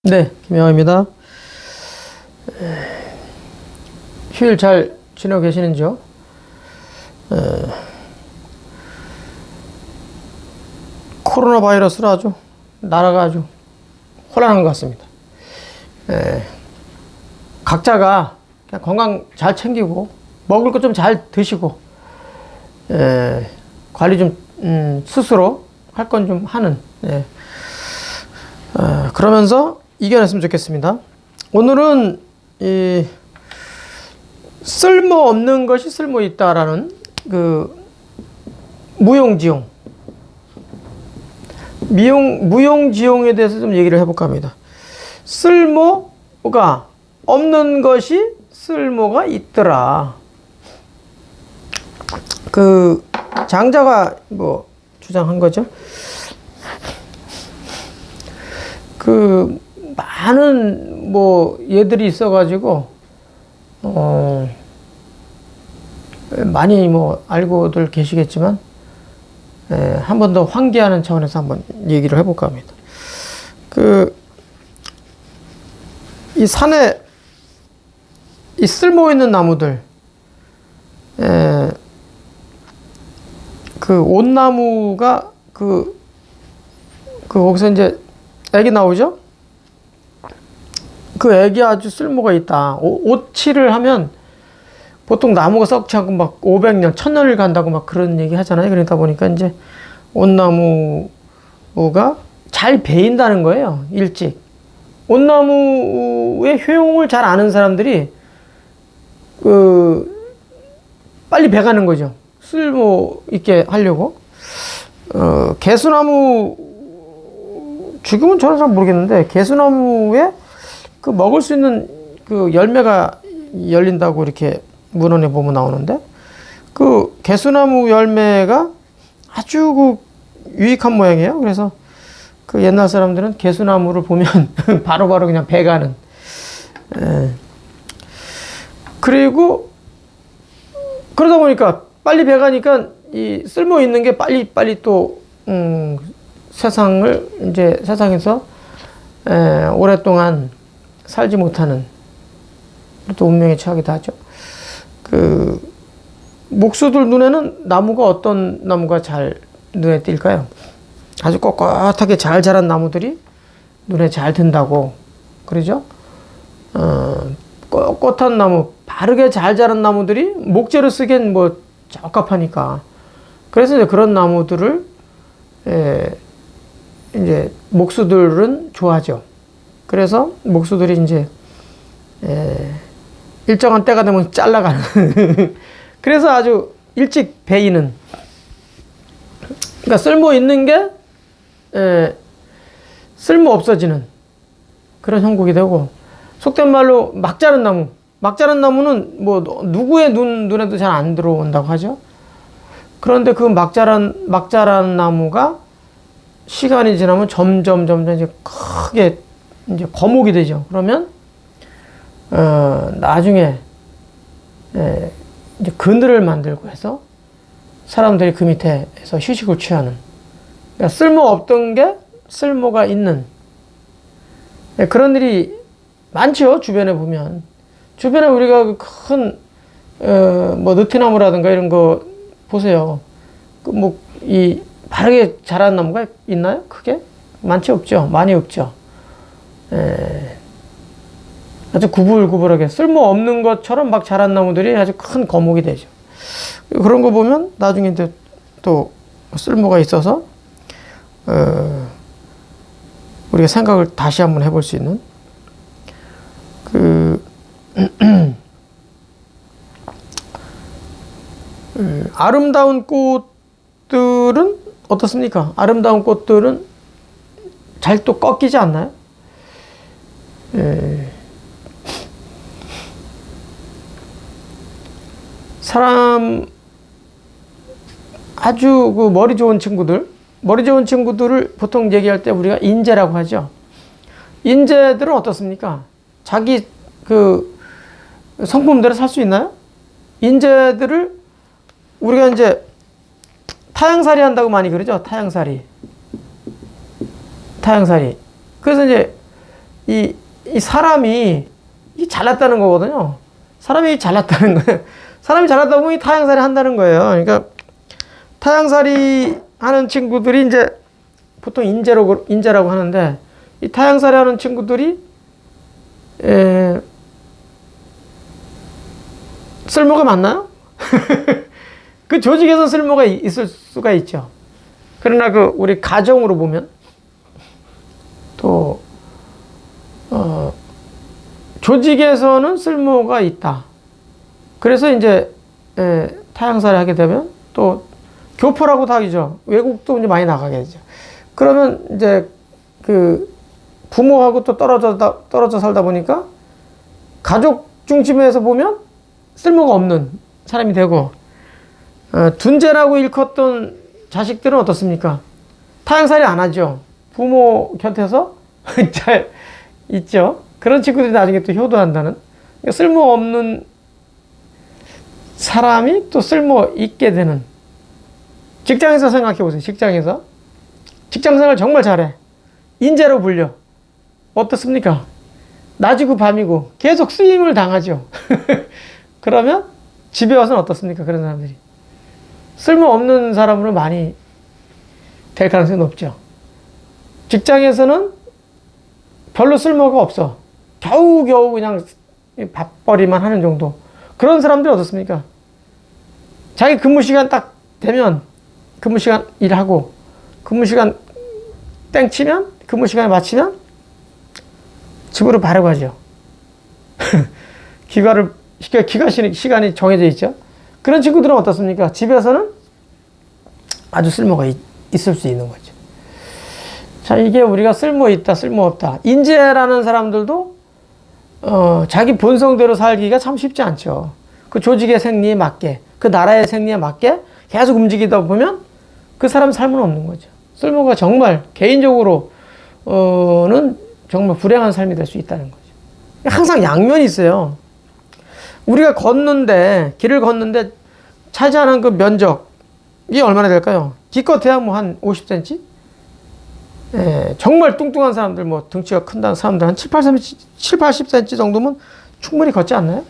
네, 김영하입니다. 휴일 잘 지내고 계시는지요? 코로나 바이러스로 아주 나라가 아주 혼란한 것 같습니다. 각자가 그냥 건강 잘 챙기고 먹을 것 좀 잘 드시고 관리 좀 스스로 할 건 좀 하는 그러면서 이겨냈으면 좋겠습니다. 오늘은 이 쓸모없는 것이 쓸모 있다라는 그 무용지용에 대해서 좀 얘기를 해볼까 합니다. 쓸모가 없는 것이 쓸모가 있더라. 그 장자가 뭐 주장한 거죠. 그 많은 뭐 예들이 있어가지고 많이 뭐 알고들 계시겠지만 한 번 더 환기하는 차원에서 한번 얘기를 해볼까 합니다. 이 산에 이 쓸모 있는 나무들, 그 온나무가 거기서 이제 액이 나오죠? 그 액이 아주 쓸모가 있다. 오칠을 하면 보통 나무가 썩지 않고 막 500년, 1000년을 간다고 막 그런 얘기 하잖아요. 그러다 보니까 이제 온나무가 잘 배인다는 거예요. 일찍. 온나무의 효용을 잘 아는 사람들이 빨리 배가는 거죠. 쓸모 있게 하려고. 개수나무, 지금은 저는 잘 모르겠는데, 개수나무에 그 먹을 수 있는 그 열매가 열린다고 이렇게 문헌에 보면 나오는데, 그 개수나무 열매가 아주 그 유익한 모양이에요. 그래서 그 옛날 사람들은 개수나무를 보면 바로바로 그냥 배가는. 그리고 그러다 보니까 빨리 배가니까 이 쓸모 있는 게 빨리 또 세상에서 오랫동안 살지 못하는 또 운명에 처하기도 하죠. 그 목수들 눈에는 나무가 어떤 나무가 잘 눈에 띌까요? 아주 꼿꼿하게 잘 자란 나무들이 눈에 잘 든다고 그러죠. 꼿꼿한 나무, 바르게 잘 자란 나무들이 목재로 쓰기엔 뭐 적합하니까. 그래서 이제 그런 나무들을 이제 목수들은 좋아하죠. 그래서 목수들이 이제 일정한 때가 되면 잘라가는. 그래서 아주 일찍 베이는. 그러니까 쓸모 있는 게 쓸모 없어지는 그런 형국이 되고, 속된 말로 막 자란 나무는 뭐 누구의 눈에도 잘 안 들어온다고 하죠. 그런데 그 막 자란 나무가 시간이 지나면 점점 이제 크게 이제 거목이 되죠. 그러면 나중에 이제 그늘을 만들고 해서 사람들이 그 밑에서 휴식을 취하는. 그러니까 쓸모 없던 게 쓸모가 있는 그런 일이 많죠. 주변에 보면. 주변에 우리가 큰 뭐 느티나무라든가 이런 거 보세요. 이 바르게 자란 나무가 있나요? 크게? 많지 없죠. 많이 없죠. 아주 구불구불하게 쓸모없는 것처럼 막 자란 나무들이 아주 큰 거목이 되죠. 그런 거 보면 나중에 또 쓸모가 있어서 우리가 생각을 다시 한번 해볼 수 있는 아름다운 꽃들은 어떻습니까? 아름다운 꽃들은 잘 또 꺾이지 않나요? 사람 아주 그 머리 좋은 친구들을 보통 얘기할 때 우리가 인재라고 하죠. 인재들은 어떻습니까? 자기 그 성품대로 살 수 있나요? 인재들을 우리가 이제 타향살이 한다고 많이 그러죠. 타향살이. 그래서 이제 이 사람이 잘났다는 거거든요. 사람이 잘났다는 거예요. 사람이 잘났다 보면 타향살이 한다는 거예요. 그러니까 타향살이 하는 친구들이 이제 보통 인재라고 하는데, 이 타향살이 하는 친구들이 쓸모가 많나요? 그 조직에서 쓸모가 있을 수가 있죠. 그러나 우리 가정으로 보면 또 조직에서는 쓸모가 있다. 그래서 이제 타향살이 하게 되면 또 교포라고도 하죠. 외국도 이제 많이 나가게 되죠. 그러면 이제 부모하고 또 떨어져 살다 보니까 가족 중심에서 보면 쓸모가 없는 사람이 되고, 둔재라고 일컫던 자식들은 어떻습니까? 타향살이 안 하죠. 부모 곁에서 잘 있죠. 그런 친구들이 나중에 또 효도한다는. 그러니까 쓸모없는 사람이 또 쓸모 있게 되는. 직장에서 생각해 보세요. 직장생활 정말 잘해. 인재로 불려. 어떻습니까? 낮이고 밤이고 계속 쓰임을 당하죠. 그러면 집에 와서는 어떻습니까? 그런 사람들이. 쓸모없는 사람으로 많이 될 가능성이 높죠. 직장에서는 별로 쓸모가 없어. 겨우겨우 그냥 밥벌이만 하는 정도. 그런 사람들이 어떻습니까? 자기 근무 시간 딱 되면 근무 시간 일하고, 근무 시간 땡 치면, 근무 시간에 마치면 집으로 바로 가죠. 시간이 정해져 있죠. 그런 친구들은 어떻습니까? 집에서는 아주 쓸모가 있을 수 있는 거죠. 자, 이게 우리가 쓸모 있다, 쓸모 없다. 인재라는 사람들도 자기 본성대로 살기가 참 쉽지 않죠. 그 조직의 생리에 맞게, 그 나라의 생리에 맞게 계속 움직이다 보면 그 사람 삶은 없는 거죠. 쓸모가 정말 개인적으로는 정말 불행한 삶이 될 수 있다는 거죠. 항상 양면이 있어요. 우리가 길을 걷는데 차지하는 그 면적이 얼마나 될까요? 기껏해야 한 50cm? 정말 뚱뚱한 사람들, 등치가 큰 사람들 한 7, 80cm 정도면 충분히 걷지 않나요?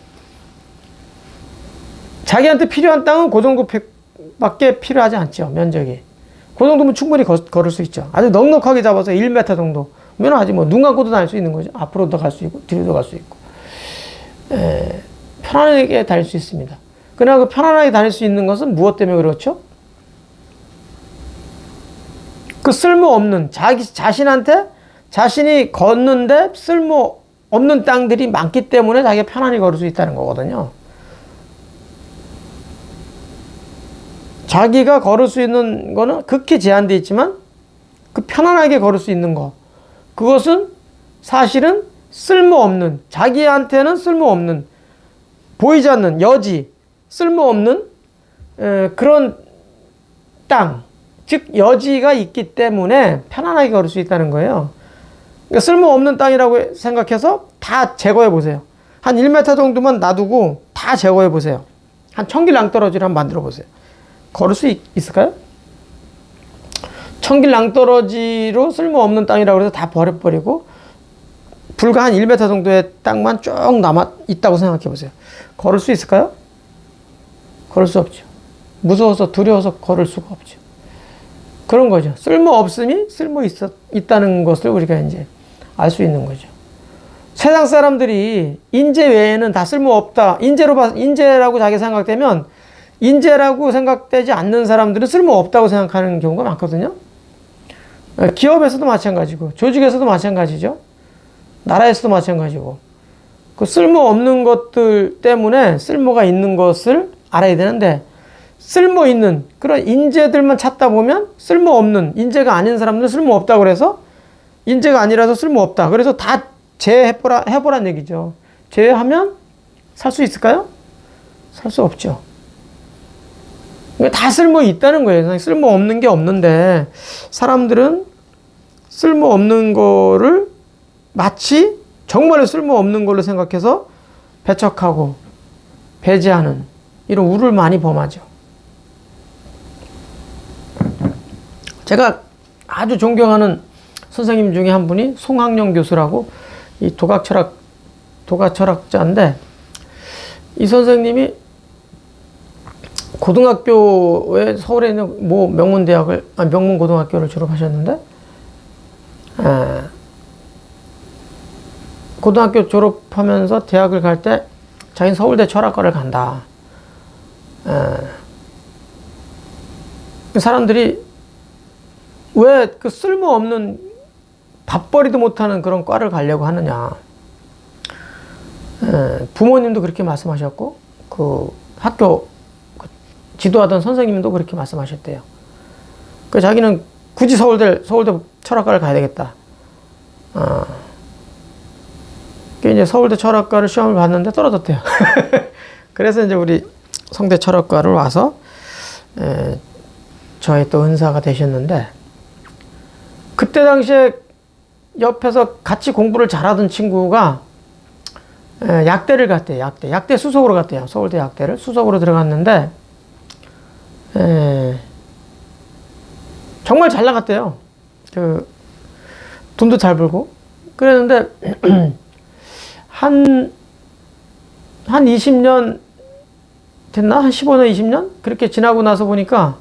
자기한테 필요한 땅은 그 정도밖에 필요하지 않죠, 면적이. 그 정도면 충분히 걸을 수 있죠. 아주 넉넉하게 잡아서 1m 정도. 면 아직 눈 감고도 다닐 수 있는 거죠. 앞으로도 갈 수 있고, 뒤로도 갈 수 있고. 편안하게 다닐 수 있습니다. 그러나 그 편안하게 다닐 수 있는 것은 무엇 때문에 그렇죠? 그 쓸모없는, 자신한테 자신이 걷는데 쓸모없는 땅들이 많기 때문에 자기가 편안히 걸을 수 있다는 거거든요. 자기가 걸을 수 있는 거는 극히 제한되어 있지만 그 편안하게 걸을 수 있는 거, 그것은 사실은 쓸모없는, 자기한테는 쓸모없는, 보이지 않는 여지, 쓸모없는 그런 땅, 즉 여지가 있기 때문에 편안하게 걸을 수 있다는 거예요. 그러니까 쓸모없는 땅이라고 생각해서 다 제거해 보세요. 한 1m 정도만 놔두고 다 제거해 보세요. 한 천길 낭떠러지를 한번 만들어 보세요. 걸을 수 있을까요? 천길 낭떠러지로 쓸모없는 땅이라고 해서 다 버려버리고 불과 한 1m 정도의 땅만 쭉 남아 있다고 생각해 보세요. 걸을 수 있을까요? 걸을 수 없죠. 무서워서 두려워서 걸을 수가 없죠. 그런 거죠. 쓸모없음이 있다는 것을 우리가 이제 알 수 있는 거죠. 세상 사람들이 인재 외에는 다 쓸모없다. 인재라고 자기 생각되면 인재라고 생각되지 않는 사람들은 쓸모없다고 생각하는 경우가 많거든요. 기업에서도 마찬가지고, 조직에서도 마찬가지죠. 나라에서도 마찬가지고. 그 쓸모없는 것들 때문에 쓸모가 있는 것을 알아야 되는데, 쓸모 있는 그런 인재들만 찾다 보면 쓸모없는, 인재가 아닌 사람들은 쓸모없다고 그래서 인재가 아니라서 쓸모없다. 그래서 다 해보란 얘기죠. 제외하면 살 수 있을까요? 살 수 없죠. 다 쓸모 있다는 거예요. 쓸모없는 게 없는데 사람들은 쓸모없는 거를 마치 정말로 쓸모없는 걸로 생각해서 배척하고 배제하는 이런 우를 많이 범하죠. 제가 아주 존경하는 선생님 중에 한 분이 송학령 교수라고 이 도가철학자인데, 이 선생님이 고등학교에 서울에 있는 뭐 명문고등학교를 졸업하셨는데, 고등학교 졸업하면서 대학을 갈 때 자기는 서울대 철학과를 간다. 사람들이 왜 그 쓸모없는 밥벌이도 못하는 그런 과를 가려고 하느냐. 부모님도 그렇게 말씀하셨고, 그 학교 지도하던 선생님도 그렇게 말씀하셨대요. 그 자기는 굳이 서울대 철학과를 가야 되겠다. 이제 서울대 철학과를 시험을 봤는데 떨어졌대요. 그래서 이제 우리 성대 철학과를 와서 저의 또 은사가 되셨는데, 그때 당시에 옆에서 같이 공부를 잘하던 친구가 약대를 갔대요. 약대 수석으로 갔대요. 서울대 약대를 수석으로 들어갔는데 정말 잘 나갔대요. 그 돈도 잘 벌고 그랬는데 한 20년 됐나? 한 15년, 20년? 그렇게 지나고 나서 보니까,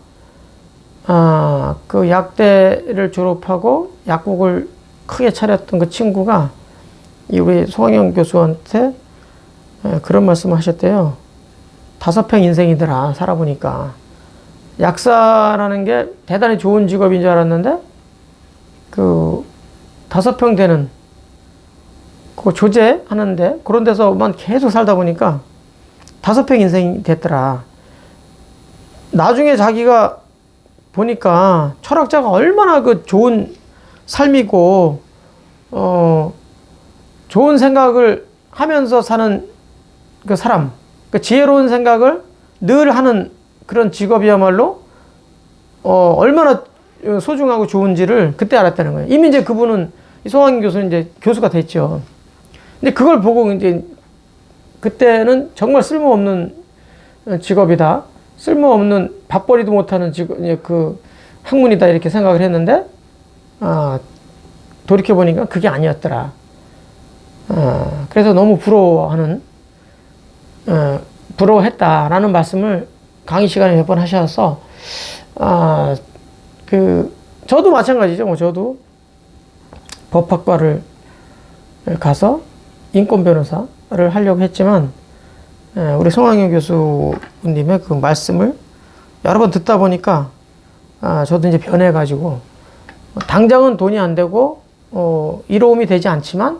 그 약대를 졸업하고 약국을 크게 차렸던 그 친구가 우리 송학영 교수한테 그런 말씀을 하셨대요. 5평 인생이더라, 살아보니까. 약사라는 게 대단히 좋은 직업인 줄 알았는데, 그 5평 되는 그 조제하는데 그런 데서만 계속 살다 보니까 5평 인생이 됐더라. 나중에 자기가 보니까 철학자가 얼마나 그 좋은 삶이고 좋은 생각을 하면서 사는 그 사람, 그 지혜로운 생각을 늘 하는 그런 직업이야말로 얼마나 소중하고 좋은지를 그때 알았다는 거예요. 이미 이제 그분은 송학영 교수는 이제 교수가 됐죠. 근데 그걸 보고 이제 그때는 정말 쓸모없는 직업이다. 쓸모없는 밥벌이도 못하는 그 학문이다. 이렇게 생각을 했는데, 돌이켜보니까 그게 아니었더라. 그래서 너무 부러워했다라는 말씀을 강의 시간에 몇 번 하셔서, 저도 마찬가지죠. 저도 법학과를 가서 인권 변호사를 하려고 했지만, 우리 송학영 교수님의 그 말씀을 여러 번 듣다 보니까, 저도 이제 변해가지고, 당장은 돈이 안 되고, 이로움이 되지 않지만,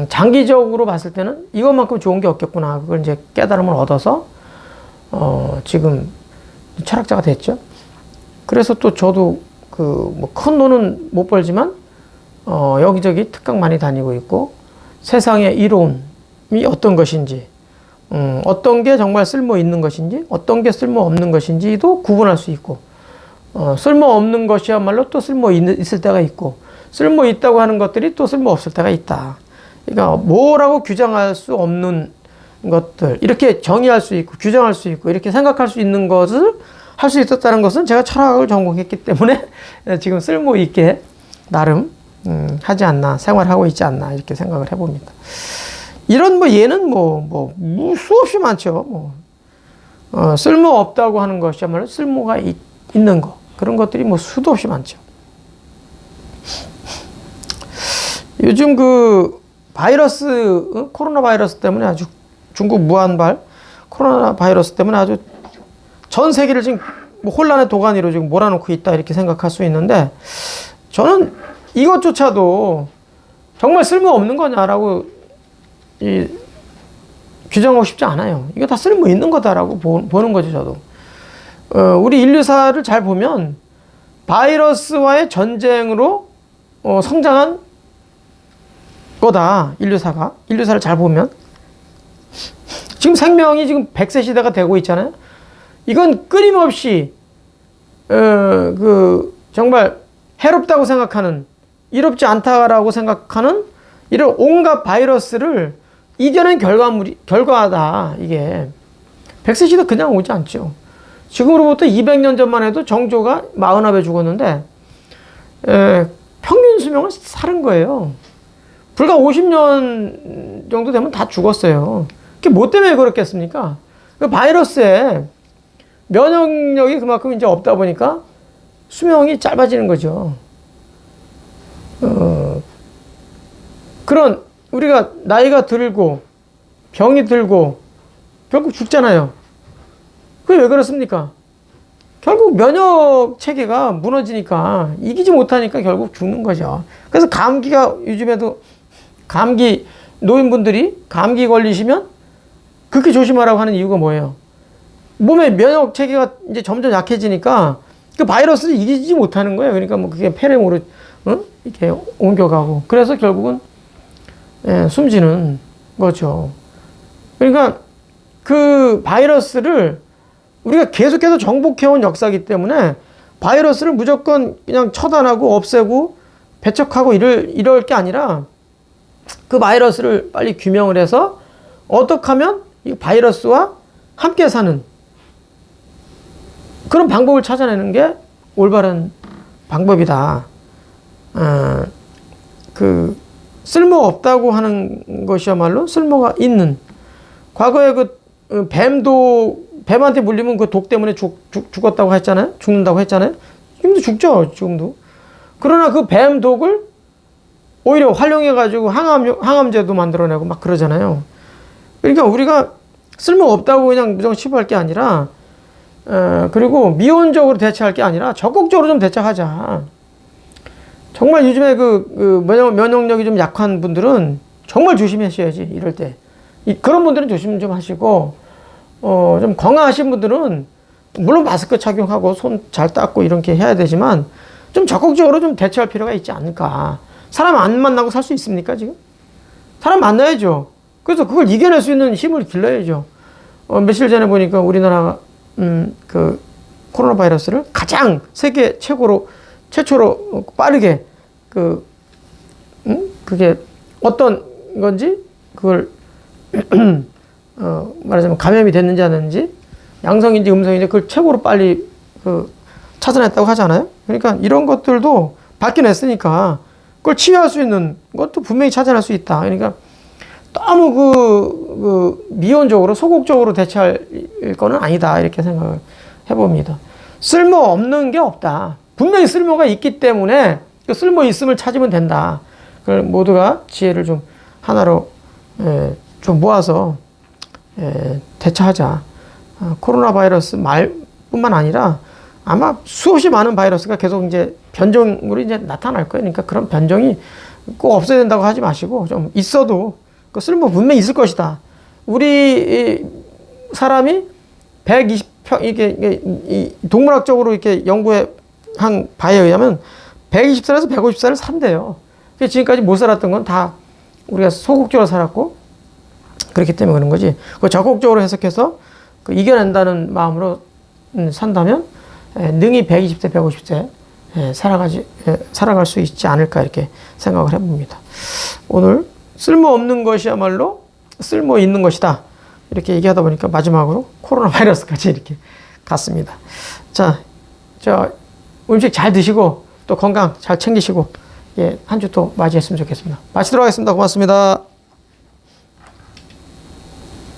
장기적으로 봤을 때는 이것만큼 좋은 게 없겠구나. 그걸 이제 깨달음을 얻어서, 지금 철학자가 됐죠. 그래서 또 저도 큰 돈은 못 벌지만, 여기저기 특강 많이 다니고 있고, 세상의 이로움이 어떤 것인지, 어떤 게 정말 쓸모 있는 것인지, 어떤 게 쓸모 없는 것인지도 구분할 수 있고, 쓸모 없는 것이야말로 또 쓸모 있을 때가 있고, 쓸모 있다고 하는 것들이 또 쓸모 없을 때가 있다. 그러니까 뭐라고 규정할 수 없는 것들, 이렇게 정의할 수 있고, 규정할 수 있고, 이렇게 생각할 수 있는 것을 할 수 있었다는 것은 제가 철학을 전공했기 때문에 지금 쓸모 있게 나름 하지 않나, 생활하고 있지 않나, 이렇게 생각을 해봅니다. 이런 예는 수없이 많죠. 쓸모 없다고 하는 것이야말로 쓸모가 있는 거. 그런 것들이 수도 없이 많죠. 요즘 코로나 바이러스 때문에 아주 중국 무한발 코로나 바이러스 때문에 아주 전 세계를 지금 혼란의 도가니로 지금 몰아넣고 있다, 이렇게 생각할 수 있는데, 저는 이것조차도 정말 쓸모없는 거냐라고 규정하고 싶지 않아요. 이거 다 쓸모 있는 거다라고 보는 거죠, 저도. 우리 인류사를 잘 보면 바이러스와의 전쟁으로 성장한 거다, 인류사를 잘 보면. 지금 생명이 지금 100세 시대가 되고 있잖아요. 이건 끊임없이 정말 해롭다고 생각하는, 이롭지 않다라고 생각하는 이런 온갖 바이러스를 이겨낸 결과다, 이게. 100세 시대 그냥 오지 않죠. 지금으로부터 200년 전만 해도 정조가 49에 죽었는데, 평균 수명을 살은 거예요. 불과 50년 정도 되면 다 죽었어요. 그게 뭐 때문에 그렇겠습니까? 그 바이러스에 면역력이 그만큼 이제 없다 보니까 수명이 짧아지는 거죠. 그런 우리가 나이가 들고 병이 들고 결국 죽잖아요. 그게 왜 그렇습니까? 결국 면역 체계가 무너지니까 이기지 못하니까 결국 죽는 거죠. 그래서 감기가 요즘에도 감기 노인분들이 감기 걸리시면 그렇게 조심하라고 하는 이유가 뭐예요? 몸의 면역 체계가 이제 점점 약해지니까 그 바이러스를 이기지 못하는 거예요. 그러니까 뭐 그게 폐렴으로 이렇게 옮겨가고 그래서 결국은 숨지는 거죠. 그러니까 그 바이러스를 우리가 계속해서 정복해온 역사이기 때문에 바이러스를 무조건 그냥 처단하고 없애고 배척하고 이럴 게 아니라 그 바이러스를 빨리 규명을 해서 어떻게 하면 이 바이러스와 함께 사는 그런 방법을 찾아내는 게 올바른 방법이다. 그 쓸모없다고 하는 것이야말로 쓸모가 있는. 과거에 그 뱀한테 물리면 그 독 때문에 죽었다고 했잖아요. 죽는다고 했잖아요. 지금도 죽죠. 지금도. 그러나 그 뱀 독을 오히려 활용해가지고 항암제도 만들어내고 막 그러잖아요. 그러니까 우리가 쓸모없다고 그냥 무조건 치부할 게 아니라 그리고 미온적으로 대처할 게 아니라 적극적으로 좀 대처하자. 정말 요즘에 그 면역력이 좀 약한 분들은 정말 조심하셔야지, 이럴 때. 그런 분들은 조심 좀 하시고, 좀 건강하신 분들은 물론 마스크 착용하고 손 잘 닦고 이렇게 해야 되지만 좀 적극적으로 좀 대처할 필요가 있지 않을까. 사람 안 만나고 살 수 있습니까, 지금? 사람 만나야죠. 그래서 그걸 이겨낼 수 있는 힘을 길러야죠. 며칠 전에 보니까 우리나라가, 그 코로나 바이러스를 가장 세계 최초로 빠르게 그게 어떤 건지 그걸 말하자면 감염이 됐는지 안 됐는지 양성인지 음성인지 그걸 최고로 빨리 찾아냈다고 하잖아요. 그러니까 이런 것들도 밝혀냈으니까 그걸 치유할 수 있는 것도 분명히 찾아낼 수 있다. 그러니까 너무 미온적으로 소극적으로 대처할 거는 아니다, 이렇게 생각을 해봅니다. 쓸모없는 게 없다. 분명히 쓸모가 있기 때문에 그 쓸모 있음을 찾으면 된다. 그걸 모두가 지혜를 좀 하나로 좀 모아서 대처하자. 코로나 바이러스 말뿐만 아니라 아마 수없이 많은 바이러스가 계속 이제 변종으로 이제 나타날 거예요. 그러니까 그런 변종이 꼭 없어야 된다고 하지 마시고 좀 있어도 그 쓸모 분명히 있을 것이다. 우리 사람이 120평 이게 동물학적으로 이렇게 연구한 바에 의하면 120살에서 150살을 산대요. 지금까지 못 살았던 건 다 우리가 소극적으로 살았고 그렇기 때문에 그런 거지. 그 적극적으로 해석해서 이겨낸다는 마음으로 산다면 능히 120세, 150세 살아갈 수 있지 않을까, 이렇게 생각을 해봅니다. 오늘 쓸모없는 것이야말로 쓸모 있는 것이다, 이렇게 얘기하다 보니까 마지막으로 코로나 바이러스까지 이렇게 갔습니다. 자, 음식 잘 드시고 또 건강 잘 챙기시고 한 주 또 맞이했으면 좋겠습니다. 마치도록 하겠습니다. 고맙습니다.